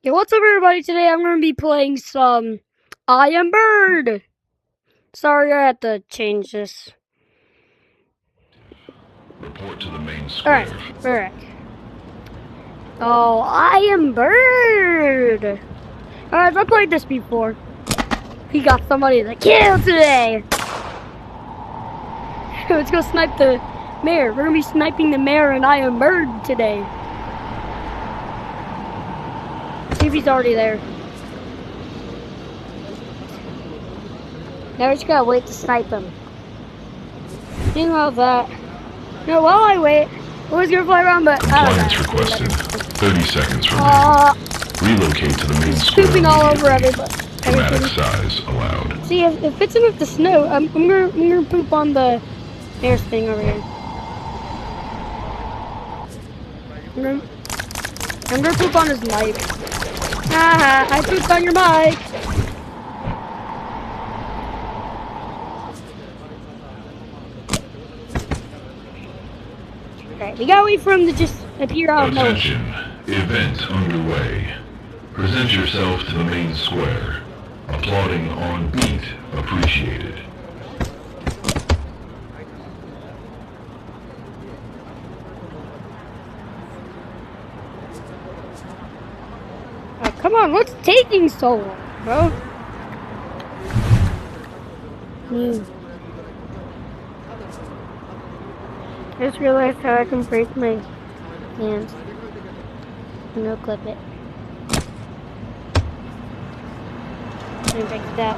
Yeah, what's up everybody? Today I'm going to be playing some I Am Bird. Sorry, I had to change this. Report to the main square. Alright, we're back. Oh, I Am Bird. Alright, I played this before. We got somebody to kill today. Let's go snipe the mayor. We're going to be sniping the mayor and I Am Bird today. See if he's already there. Now we just gotta wait to snipe him. Think about that. No, while I wait, I was gonna fly around, but Compliance requested. 30 seconds remaining. Relocate to the main square. Scooping all over everybody. Dramatic size allowed. See, if it's enough to snow, I'm gonna poop on the air thing over here. I'm gonna poop on his mic. Haha, I pooped on your mic. Alright, we gotta wait for him to just appear out of nowhere. Attention, event underway. Present yourself to the main square. Applauding on beat appreciated. Oh, come on, what's taking so long, bro? I just realized how I can break my hands. No clip it. Let me break that.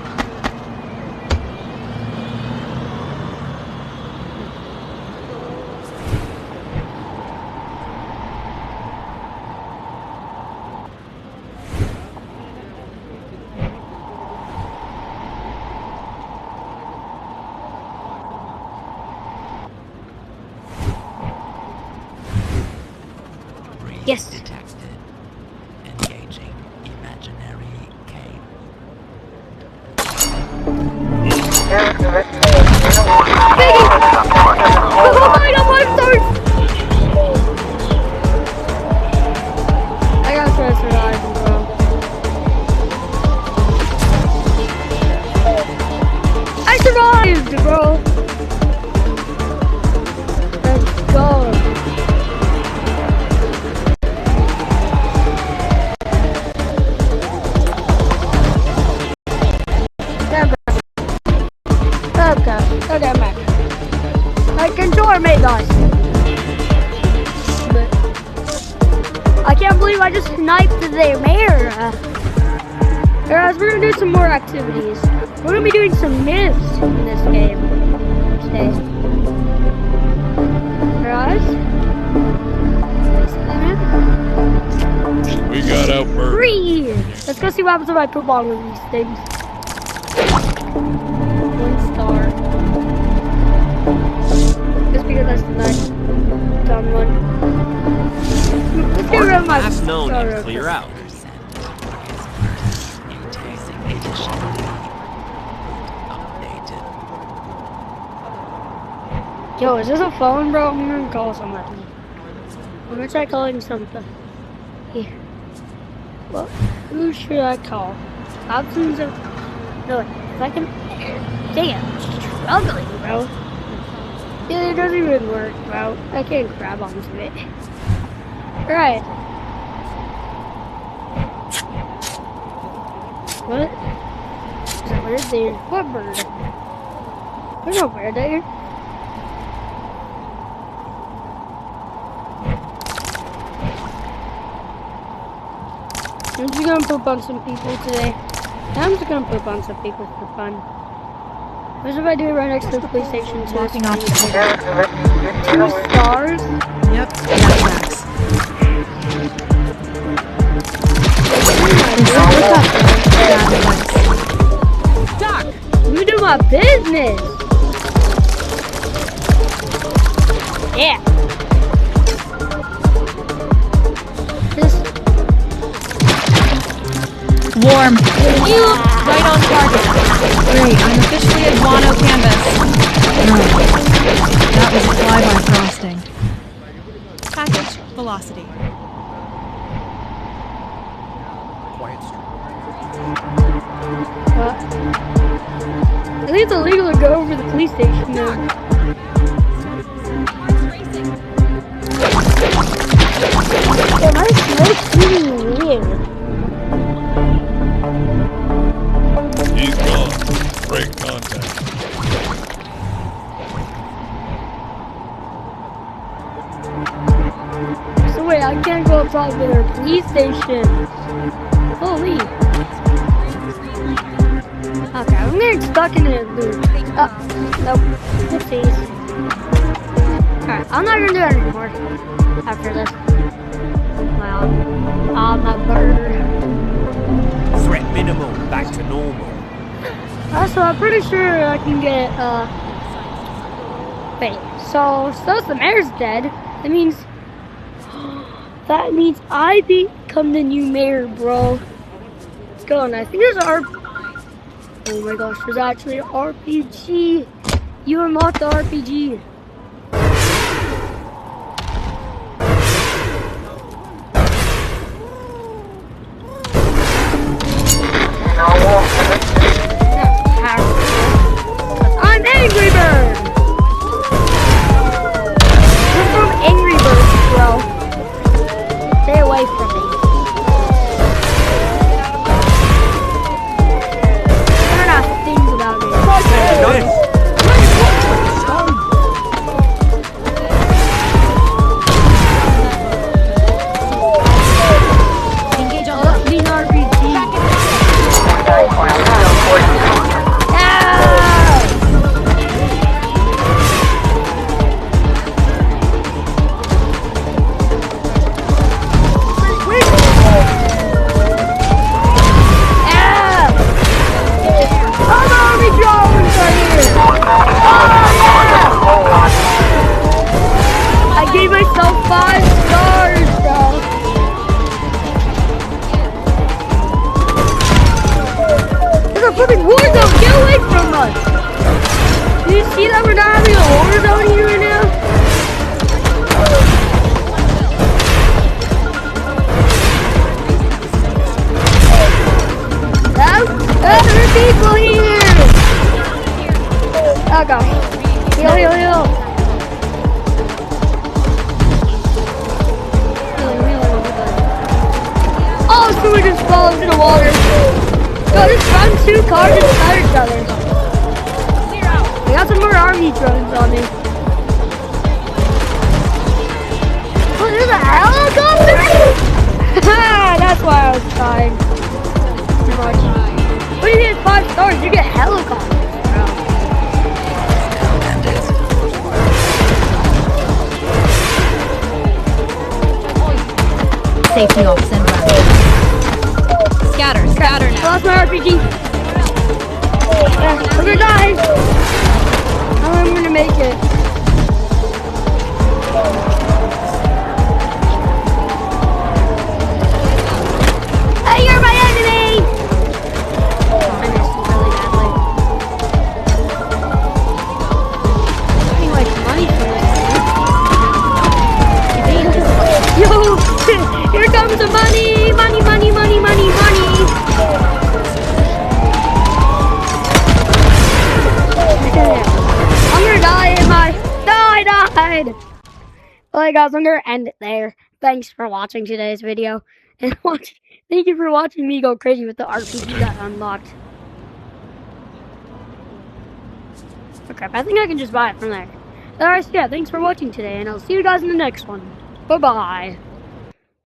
Yes. Detected. Engaging imaginary cave. Oh my god, I'm sorry! I gotta try to survive, bro. I survived, bro! Let's go. Okay, I'm back. I can tour me, guys. But I can't believe I just sniped the mayor. Guys, we're gonna do some more activities. We're gonna be doing some myths in this game today. Guys, We got outbird. 3. Let's go see what happens if I poop on one of these things. 1 star. Just because that's the nice dumb one. Let's get rid of my known star and real clear quick. out. Yo, is this a phone, bro? I'm gonna call somebody. I'm gonna try calling something. Here. Well, who should I call? Options of... No, if I can... Damn, I'm struggling, bro. Yeah, it doesn't even work, bro. I can't grab onto it. Alright. What? Is that bird there? What bird? There's no bird there. I'm just gonna poop on some people today. I'm just gonna poop on some people for fun. What if I do it right next to the police station too? Walking off the 2 stars? Yep, that tracks. Doc, you do my business. Yeah. Warm. Right on target. Great, I'm officially at guano canvas. No, that was a flyby frosting. Package velocity. quiet street. I think it's illegal to go over the police station now. Yeah, my smoke's really weird. He's gone. Break contact. So wait, I can't go up top of their police station. Holy. Okay, I'm getting stuck in a loop. Oh, nope. Oopsies. Alright, I'm not gonna do it anymore after this. Wow. I'm a bird. Threat minimal, back to normal. So I'm pretty sure I can get, wait, so the mayor's dead. That means I become the new mayor, bro. Let's go, and I think there's an oh my gosh, there's actually an RPG. You unlocked the RPG. I'm Angry Bird! You're from Angry Birds, bro. Stay away from me. They're not things about me. Engage all up. Being RPG. I gave myself 5 stars, bro. There's a fucking war zone. Get away from us. Do you see that we're not having a war zone here right now? There are people here. Oh gosh. Heal, heal, heal. Oh, someone just falls into the water. Yo, just run 2 cars inside each other. We got some more army drones on me. Oh, there's a helicopter! That's why I was trying. When you get 5 stars, you get helicopters. Safety off, send back. Scatter now. I lost my RPG. I'm gonna die. I don't know if I'm gonna make it. Hey, you're my enemy! I missed him really badly. I'm getting like money for this. Yo! Here comes the money! Money, money, money, money, money! I'm gonna die in my... No, I died! Well, guys, I'm gonna end it there. Thanks for watching today's video. And thank you for watching me go crazy with the RPG that unlocked. Okay, I think I can just buy it from there. Alright, so yeah, thanks for watching today, and I'll see you guys in the next one. Bye-bye.